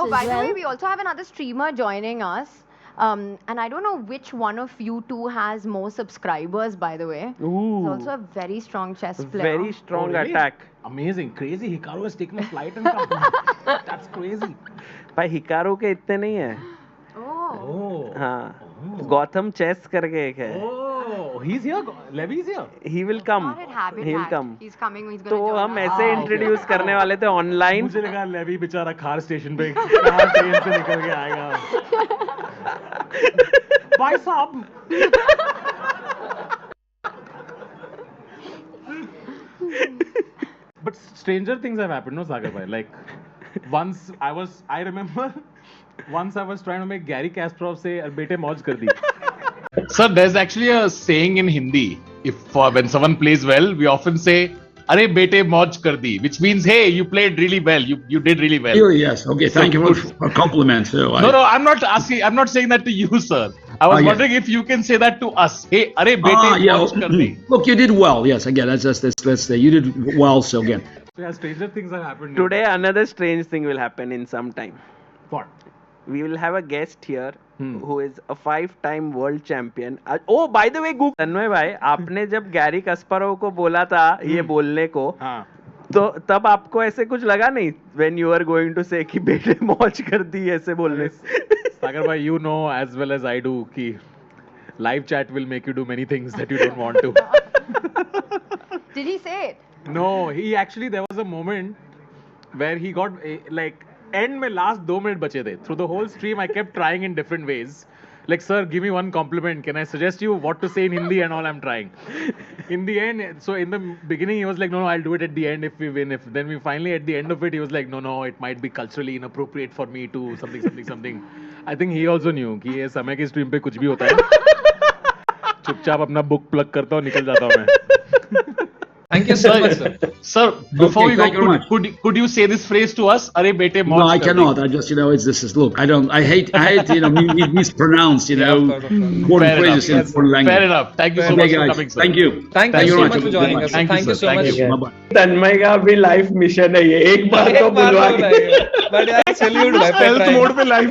Oh, as by the well. way, we also have another streamer joining us. And I don't know which one of you two has more subscribers, by the way. He's Ooh, also a very strong chess player. very strong Oh, really? attack. Amazing, crazy. Hikaru has taken a flight and come. That's crazy. भाई Hikaru के इतने नहीं है. Oh. Oh. हाँ, Oh. Gautam chess करके एक है. Oh, he's here. Levy's here. He will come. Not at Habit He'll Hack. come. He's coming. He's gonna तो join हम us. ऐसे okay. इंट्रोड्यूस करने वाले थे ऑनलाइन. मुझे लगा लेवी बेचारा खार स्टेशन पे कहाँ ट्रेन से निकल के आएगा. भाई साहब. But stranger things have happened, no, Sagar bhai. Like I remember once I was trying to make Gary Kasparov say "बेटे मौज कर दी." Sir, there's actually a saying in Hindi. When someone plays well, we often say, "Arey bete mauj kar di," which means, "Hey, you played really well. You did really well." Really, yes. Okay, thank you for compliments. So No, I'm not asking. I'm not saying that to you, sir. I was yeah. wondering if you can say that to us. Hey, arey bete mauj kar di. Look, you did well. Yes, again, that's you did well. So again, So yeah, stranger things have happened. Today another strange thing will happen in some time. What? We will have a guest here who is a 5-time world champion. Oh, by the way, तन्मय भाई, आपने जब Gary कस्परोव को बोला था ये बोलने को, हाँ. तो तब आपको ऐसे कुछ लगा नहीं? When you are going to say कि बेटे मौज कर दी ऐसे बोलने से. Sagar bhai, you know as well as I do कि live chat will make you do many things that you don't want to. Did he say it? No, there was a moment where he got like end में last 2 minutes बचे थे. Through the whole stream I kept trying in different ways. Like, sir, give me one compliment. Can I suggest you what to say in Hindi and all? I'm trying. In the end, so in the beginning he was like, no, I'll do it at the end if we win. Then we finally at the end of it he was like, no, it might be culturally inappropriate for me to something. I think he also knew कि ये समय की stream पे कुछ भी होता है. चुपचाप अपना book plug करता हूँ निकल जाता हूँ मैं. Thank you so much, sir. Sir, before Okay, we thank you very go, could you say this phrase to us? Arey bete mauj no, I kar di. cannot. I just, this is look. I hate, mispronounce, Yeah, of course. important Fair phrases in enough. foreign language. Fair enough. Thank you so Okay, much for guys. coming, sir. Thank you. Thank you so much for joining us. Thank you, Thank you sir. so Thank much. you. Bye-bye. तन्मय का भी live mission है ये. एक बार तो बुलवा के but यार salute भाई Stealth mode पे live